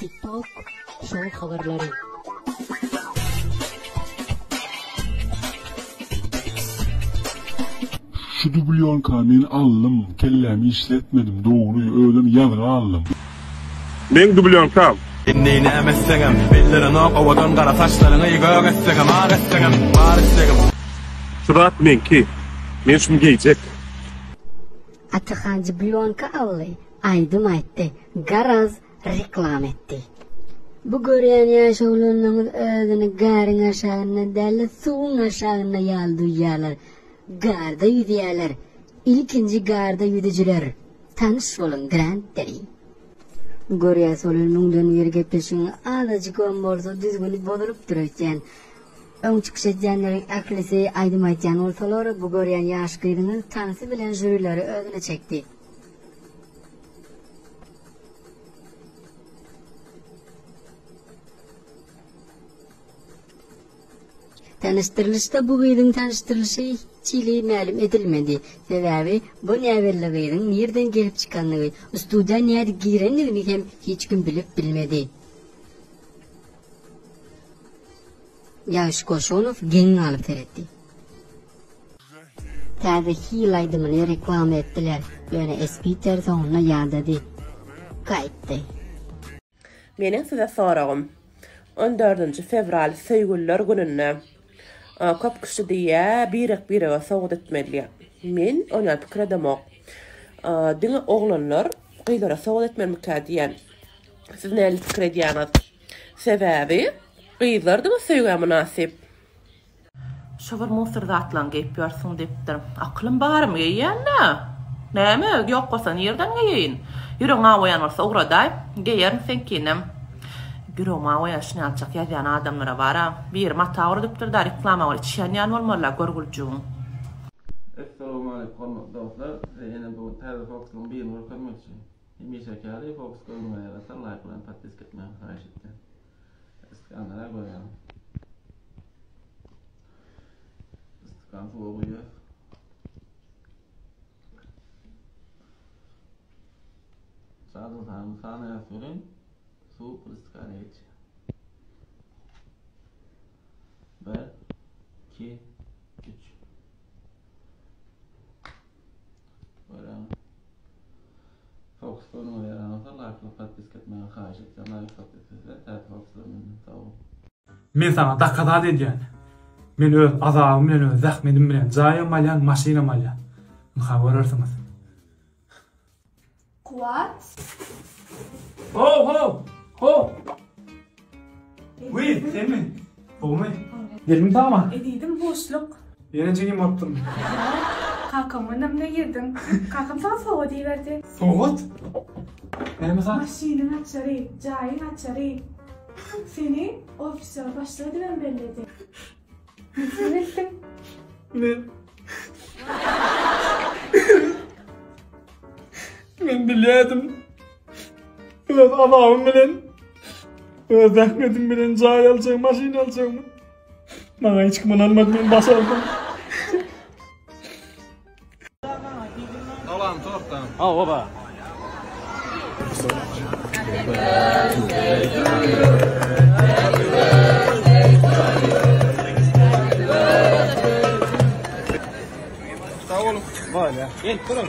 TikTok şov haberleri. Şu dublyon kamen aldım, kellemi işletmedim, doğruyu öğlen yadına aldım. Ben dublyon kam. İndiğine emestegem, bellerin o kovadan kara saçlarını yıkıyor estegem, ağır estegem, var estegem. Şurat men ki, men şunu giyecek. Atakan dublonka aldı, aydım aytti, garaz reklam etti. Bu gören yaşoğlu'nun ödünü garın aşağına derli, suğun aşağına yaldı uyarlar. Garda yüdüyerler, ilkinci garda yüdücüler. Tanış olun Grand Deri. Görüyor solunun dönüyor gepleşin, adacık olmorsa düzgünü bodurup dururken. Ön çıkış edenlerin aklısı aydım aytyan olsalar, bu gören yaş kıydığını tanısı bilen jürileri ödüne çekti. Tanıştırılışta bu gıydın tanıştırılışı çili məlum edilmedi. Sebebi bu nəverli gıydın nereden gelip çıkanlığı, üstüde nerede girenliğini hem hiç kim bilip bilmedi. Yaş Koşonov gelin alıp teretti. Tarihi yılaydımını reklam ettiler. Böyle eski telefonuna yağdadı. Kayıttı. Menin size sorağım. 14. fevral Söygüller gününne köp kişi diye birek soğut etmeli. Men ona pikir edemok. Dini oğlanlar kıylara soğut etmemekle diyen. Siz neyle fikir ediyorsunuz? Sebebi kıylar da mı söyle münasip? Şoför Mosır'da atlan geyip görsün deyiptir. Aklım bağır mı giyen ne? Ne mi? Yok olsa nereden giyin? Yürüğün ağayan olsa uğraday. Giyerin sen kinem. Yürüğün ağayan şunu alacak yediyen adamlara var ha. Bir mata uğradıptır da reklama var. Çiğneyen olmalılar görgülcüğün. Assalamu alaikum dostlar. Yine bu tarzı Fox'un bir numara koymak için. Yemişekleri Fox koymaya yaratan like olan patates ketmeye karşı etti. İskanlara koyalım. İskan su oluyor. Sadece sana söyleyin. Su bu iskanaya geç. 1, 2, 3. Böyle. Fox konumu yaranırsa like'la patates ketmeye karşı etti. Like patatesle ters Fox'ların tavuğu. Men sana dakikada deydiyen. Men öz azabım bilen, öz zahmetim bilen, jayam alyan, maşinam alyan. Görürsünüz. Kuat? Ho! Oui, sen mi? Bu mu? Gelin tamam. Ediydim boşluk. Yine çekim yaptım. Kakamın önüne girdim. Kakam sana soğuk deyiverdi. Soğut? Ne mesela? Maşinin açarı, cayın açarı. Seni ofise başladı ben belledi. Nasıl ettim? Ben biliyordum. Öz adamım bilen, öz zahmetim bilen cay alacağım, maşin alacağım. Bana hiç kimin almadı, ben basardım. Dolan tortan. Al baba. Sağ olun. Vay ya. Gel durun.